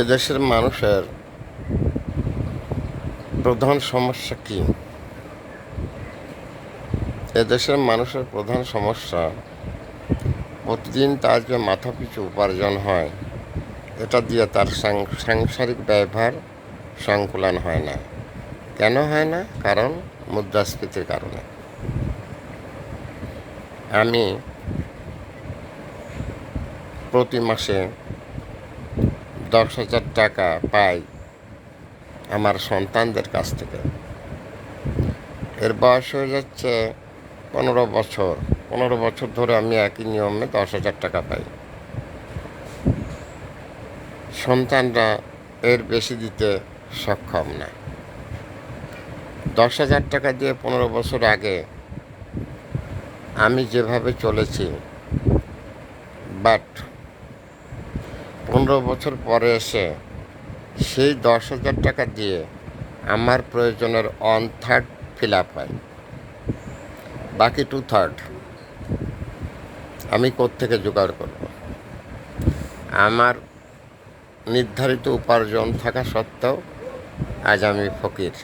এদেশের মানুষের প্রধান সমস্যা কি? এদেশের মানুষের প্রধান সমস্যা, প্রতিদিন তার যে মাথাপিছু উপার্জন হয়, এটা দিয়ে তার সাংসারিক ব্যয়ভার সংকুলান হয় না। কেন হয় না? কারণ মুদ্রাস্ফীতির কারণে। আমি প্রতি মাসে 10,000 টাকা পাই আমার সন্তানদের কাছ থেকে। এর বয়স হয়ে যাচ্ছে 15 বছর। 15 বছর ধরে আমি একই নিয়মে 10,000 টাকা পাই। সন্তানরা এর বেশি দিতে সক্ষম না। 10,000 টাকা দিয়ে 15 বছর আগে আমি যেভাবে চলেছি, বাট 15 বছর পরে এসে সেই 10,000 টাকা দিয়ে আমার প্রয়োজনের 1/3 ফিল আপ হয়। বাকি 2/3 আমি কোত্থেকে জোগাড় করব? আমার নির্ধারিত উপার্জন থাকা সত্ত্বেও আজ আমি ফকির।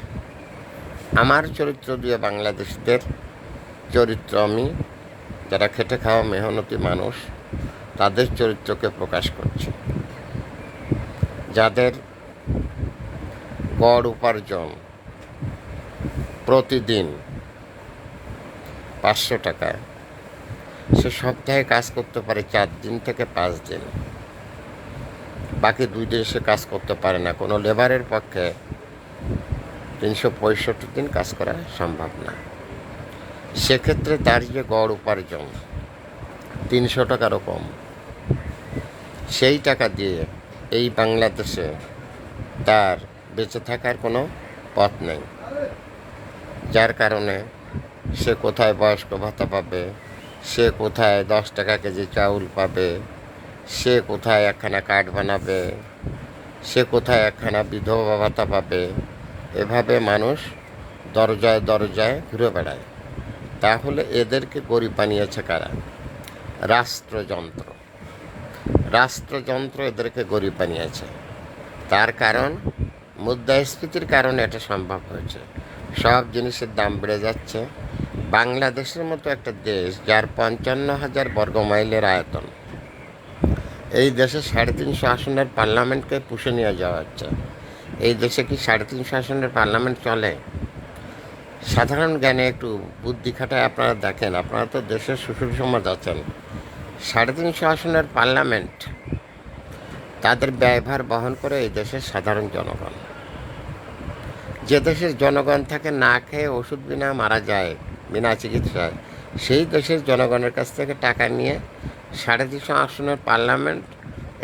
আমার চরিত্র দিয়ে বাংলাদেশিদের চরিত্র, আমি যারা খেটে খাওয়া মেহনতি মানুষ, তাদের চরিত্রকে প্রকাশ করছি। যাদের গড় উপার্জন প্রতিদিন 500 টাকা, সে সপ্তাহে কাজ করতে পারে 4 দিন থেকে 5 দিন, বাকি 2 দিন সে কাজ করতে পারে না। কোনো লেবারের পক্ষে 365 দিন কাজ করা সম্ভব না। সেক্ষেত্রে তার যে গড় উপার্জন 300 টাকারও কম, সেই টাকা দিয়ে এই বাংলাদেশে তার বেঁচে থাকার কোনো পথ নেই। যার কারণে সে কোথায় বয়স্ক ভাতা পাবে, সে কোথায় 10 টাকা কেজি চাউল পাবে, সে কোথায় একখানা কার্ড বানাবে, সে কোথায় একখানা বিধবা ভাতা পাবে, এভাবে মানুষ দরজায় দরজায় ঘুরে বেড়ায়। তাহলে এদেরকে গরিব বানিয়েছে কারা? রাষ্ট্রযন্ত্র। রাষ্ট্রযন্ত্র এদেরকে গরিব বানিয়েছে। তার কারণ মুদ্রাস্ফীতির কারণে এটা সম্ভব হয়েছে। সব জিনিসের দাম বেড়ে যাচ্ছে। বাংলাদেশের মতো একটা দেশ, যার 55,000 বর্গমাইলের আয়তন, এই দেশে 350 আসনের পার্লামেন্টকে পুষে নিয়ে যাওয়া হচ্ছে। এই দেশে কি 350 আসনের পার্লামেন্ট চলে? সাধারণ জ্ঞানে একটু বুদ্ধি খাটায় আপনারা দেখেন। আপনারা তো দেশের সুশীল সমাজ আছেন। 350 আসনের পার্লামেন্ট, তাদের ব্যয়ভার বহন করে এই দেশের সাধারণ জনগণ। যে দেশের জনগণ থাকে না খেয়ে ওষুধ বিনা মারা যায়, বিনা চিকিৎসায়, সেই দেশের জনগণের কাছ থেকে টাকা নিয়ে 350 আসনের পার্লামেন্ট,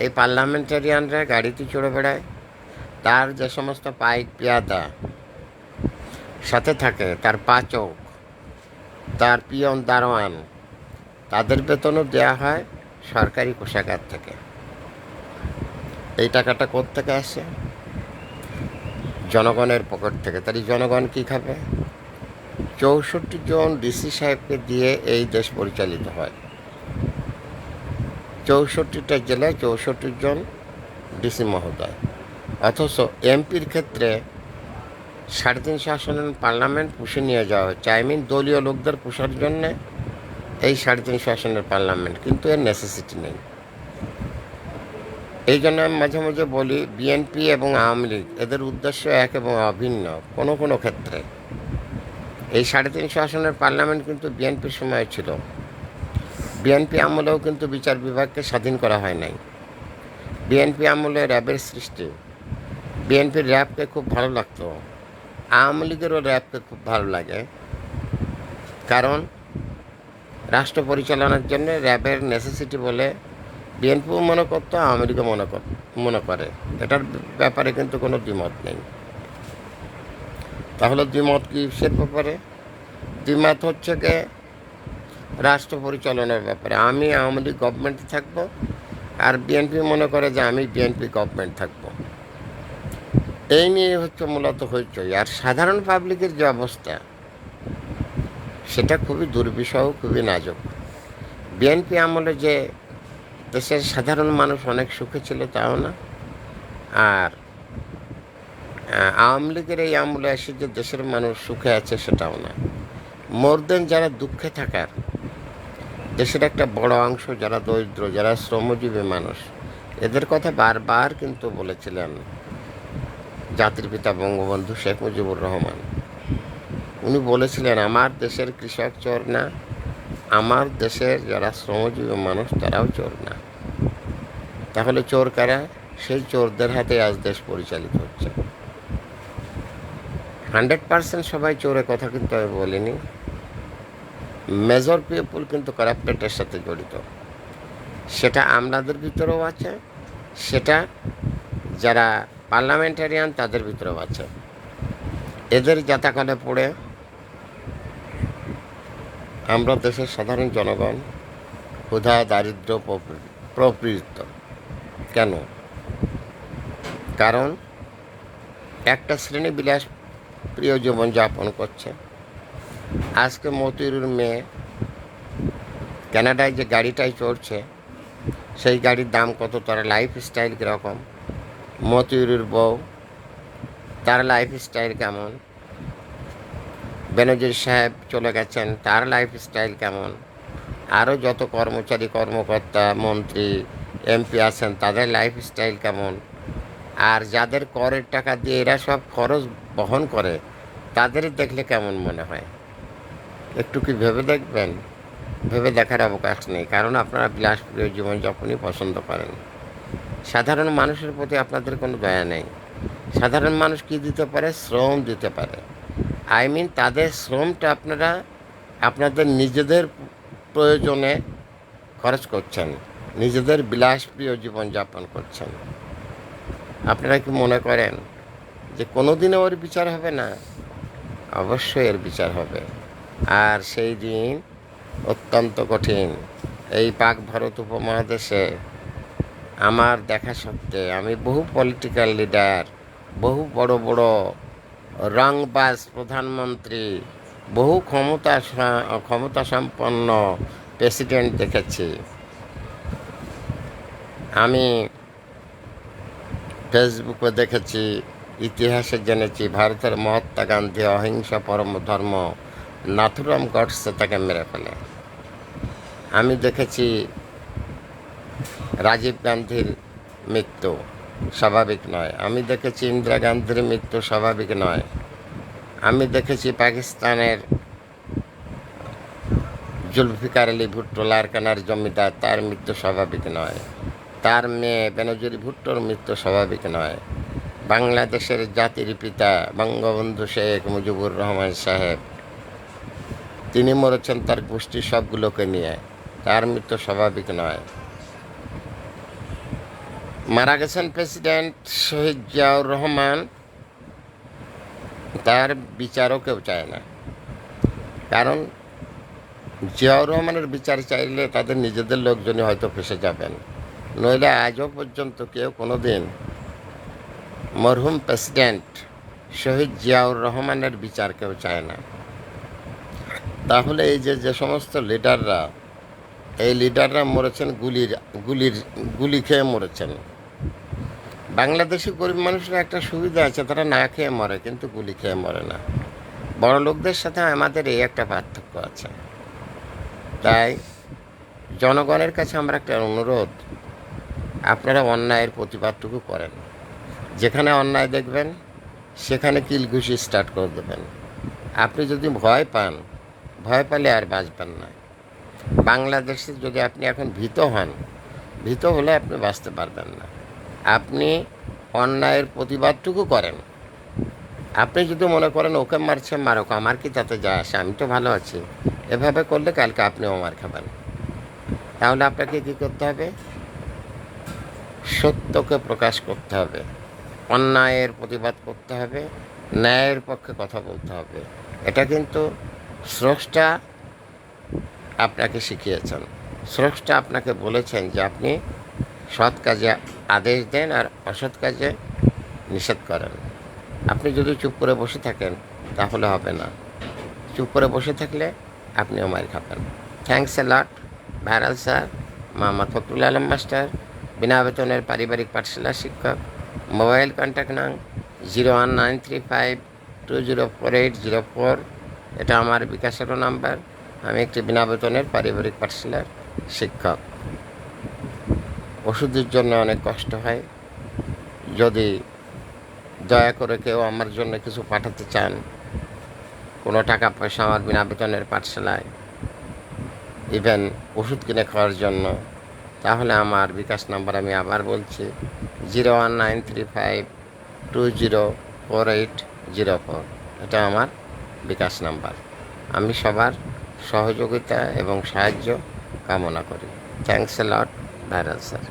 এই পার্লামেন্টারিয়ানরা গাড়িতে চড়ে বেড়ায়। তার যে সমস্ত পাইক পেয়াদা সাথে থাকে, তার পাচক, তার পিয়ন দারোয়ান, তাদের বেতনও দেওয়া হয় সরকারি কোষাগার থেকে। এই টাকাটা কোত্থেকে আসে? জনগণের পকেট থেকে। তাই জনগণ কী খাবে? 64 জন ডিসি সাহেবকে দিয়ে এই দেশ পরিচালিত হয়। 64টা জেলায় 64 জন ডিসি মহোদয়। অথচ এমপির ক্ষেত্রে 350 আসনের পার্লামেন্ট পুষে নিয়ে যাওয়া হচ্ছে। দলীয় লোকদের পোষার জন্যে এই 350 আসনের পার্লামেন্ট, কিন্তু এর নেসেসিটি নেই। এই জন্য আমি মাঝে মাঝে বলি, বিএনপি এবং আওয়ামী লীগ, এদের উদ্দেশ্য এক এবং অভিন্ন। কোনো কোনো ক্ষেত্রে এই 350 আসনের পার্লামেন্ট কিন্তু বিএনপির সময় ছিল। বিএনপি আমলেও কিন্তু বিচার বিভাগকে স্বাধীন করা হয় নাই। বিএনপি আমলে র্যাবের সৃষ্টি। বিএনপির র্যাবকে খুব ভালো লাগতো, আওয়ামী লীগেরও র্যাবকে খুব ভালো লাগে। কারণ রাষ্ট্র পরিচালনার জন্য র্যাবের নেসেসিটি বলে বিএনপিও মনে করতো, আওয়ামী লীগও মনে করে। এটার ব্যাপারে কিন্তু কোনো দ্বিমত নেই। তাহলে দ্বিমত কিসের ব্যাপারে? দ্বিমত হচ্ছে যে রাষ্ট্র পরিচালনার ব্যাপারে। আমি আওয়ামী লীগ গভর্নমেন্টে থাকবো, আর বিএনপি মনে করে যে আমি বিএনপি গভর্নমেন্ট থাকবো। এই নিয়ে হচ্ছে মূলত হইচই। আর সাধারণ পাবলিকের যে অবস্থা, সেটা খুবই দুর্বিষহ, খুবই নাজুক। বিএনপি আমলে যে দেশের সাধারণ মানুষ অনেক সুখে ছিল তাও না, আর আওয়ামী লীগের এই আমলে এসে যে দেশের মানুষ সুখে আছে সেটাও না। মোর দেন যারা দুঃখে থাকার, দেশের একটা বড় অংশ যারা দরিদ্র, যারা শ্রমজীবী মানুষ, এদের কথা বারবার কিন্তু বলেছিলেন জাতির পিতা বঙ্গবন্ধু শেখ মুজিবুর রহমান। উনি বলেছিলেন আমার দেশের কৃষক চোর না, আমার দেশের যারা শ্রমজীবী মানুষ তারাও চোর না। তাহলে চোর কারা? সেই চোরদের হাতে আজ দেশ পরিচালিত হচ্ছে। 100% সবাই চোরের কথা কিন্তু আমি বলিনি। মেজর পিপল কিন্তু কারাপ্টেডের সাথে জড়িত, সেটা আমলাদের ভিতরেও আছে, সেটা যারা পার্লামেন্টারিয়ান তাদের ভিতরেও আছে। এদের জাতাকলে পড়ে আমরা দেশের সাধারণ জনগণ ক্ষুধা, দারিদ্র, প্রবৃত্ত। কেন? কারণ একটা শ্রেণী বিলাস প্রিয় জীবনযাপন করছে। আজকে মতিউরের মেয়ে কানাডায় যে গাড়িটায় চড়ছে, সেই গাড়ির দাম কত, তার লাইফস্টাইল কীরকম, মতিউরের বউ তার লাইফস্টাইল কেমন, বেনজির সাহেব চলে গেছেন তার লাইফস্টাইল কেমন, আরও যত কর্মচারী, কর্মকর্তা, মন্ত্রী, এমপি আছেন তাদের লাইফস্টাইল কেমন, আর যাদের করের টাকা দিয়ে এরা সব খরচ বহন করে তাদের দেখলে কেমন মনে হয়? একটু কি ভেবে দেখবেন? ভেবে দেখার অবকাশ নেই, কারণ আপনারা বিলাসপ্রিয় জীবনযাপনই পছন্দ করেন। সাধারণ মানুষের প্রতি আপনাদের কোনো দয়া নেই। সাধারণ মানুষ কি দিতে পারে? শ্রম দিতে পারে। তাদের শ্রমটা আপনারা আপনাদের নিজেদের প্রয়োজনে খরচ করছেন, নিজেদের বিলাসপ্রিয় জীবনযাপন করছেন। আপনারা কি মনে করেন যে কোনো দিনও ওর বিচার হবে না? অবশ্যই এর বিচার হবে, আর সেই দিন অত্যন্ত কঠিন। এই পাক ভারত উপমহাদেশে আমার দেখা সত্ত্বে আমি বহু পলিটিক্যাল লিডার, বহু বড় বড় রংবাজ প্রধানমন্ত্রী, বহু ক্ষমতাসম্পন্ন প্রেসিডেন্ট দেখেছি। আমি ফেসবুকে দেখেছি, ইতিহাসে জেনেছি, ভারতের মহাত্মা গান্ধী অহিংস পরম ধর্ম, নাথুরাম গডসে তাকে মেরে ফেলে। আমি দেখেছি রাজীব গান্ধীর মৃত্যু স্বাভাবিক নয়। আমি দেখেছি ইন্দিরা গান্ধীর মৃত্যু স্বাভাবিক নয়। আমি দেখেছি পাকিস্তানের জুলফিকার আলী ভুট্টো, লারকানার জমিদার, তার মৃত্যু স্বাভাবিক নয়। তার মেয়ে বেনজির ভুট্টোর মৃত্যু স্বাভাবিক নয়। বাংলাদেশের জাতির পিতা বঙ্গবন্ধু শেখ মুজিবুর রহমান সাহেব, তিনি মরেছেন তার গোষ্ঠীর সবগুলোকে নিয়ে, তার মৃত্যু স্বাভাবিক নয়। মারা গেছেন প্রেসিডেন্ট শহীদ জিয়াউর রহমান, তার বিচারও কেউ চায় না। কারণ জিয়াউর রহমানের বিচার চাইলে তাদের নিজেদের লোকজনই হয়তো ফেসে যাবেন, নইলে আজও পর্যন্ত কেউ কোনো দিন মরহুম প্রেসিডেন্ট শহীদ জিয়াউর রহমানের বিচার কেউ চায় না। তাহলে এই যে সমস্ত লিডাররা, এই লিডাররা মরেছেন গুলি খেয়ে মরেছেন। বাংলাদেশি গরিব মানুষের একটা সুবিধা আছে, তারা না খেয়ে মরে, কিন্তু গুলি খেয়ে মরে না। বড় লোকদের সাথে আমাদের এই একটা পার্থক্য আছে। তাই জনগণের কাছে আমরা একটা অনুরোধ, আপনারা অন্যায়ের প্রতিবাদটুকু করেন। যেখানে অন্যায় দেখবেন সেখানে কিলঘুষি স্টার্ট করে দেবেন। আপনি যদি ভয় পান, ভয় পেলে আর বাঁচবেন না। বাংলাদেশে যদি আপনি এখন ভীত হলে আপনি বাঁচতে পারবেন না। আপনি অন্যায়ের প্রতিবাদটুকু করেন। আপনি যদি মনে করেন ওকে মারছে মারুক, আমার কি তাতে যায় আসে, আমি তো ভালো আছি, এভাবে করলে কালকে আপনিও মার খাবেন। তাহলে আপনাকে কী করতে হবে? সত্যকে প্রকাশ করতে হবে, অন্যায়ের প্রতিবাদ করতে হবে, ন্যায়ের পক্ষে কথা বলতে হবে। এটা কিন্তু স্রষ্টা আপনাকে শিখিয়েছেন। স্রষ্টা আপনাকে বলেছেন যে আপনি সৎ কাজে আদেশ দেন আর অসৎ কাজে নিষেধ করেন। আপনি যদি চুপ করে বসে থাকেন তাহলে হবে না। চুপ করে বসে থাকলে আপনিও মার খাবেন। Thanks a lot viral sir, Mohammad Fakhrul Alam master, বিনা বেতনের পারিবারিক পাঠশালার শিক্ষক। মোবাইল কন্ট্যাক্ট নাম 01935204804। এটা আমার বিকাশেরও নাম্বার। আমি একটি বিনা বেতনের পারিবারিক পাঠশালার শিক্ষক। ওষুধের জন্য অনেক কষ্ট হয়। যদি দয়া করে কেউ আমার জন্য কিছু পাঠাতে চান, কোনো টাকা পয়সা আমার বিনা বেতনের পাঠশালায়, ইভেন ওষুধ কিনে খাওয়ার জন্য, তাহলে আমার বিকাশ নাম্বার আমি আবার বলছি 01935204804। এটা আমার বিকাশ নাম্বার। আমি সবার সহযোগিতা এবং সাহায্য কামনা করি। Thanks a lot, viral sir.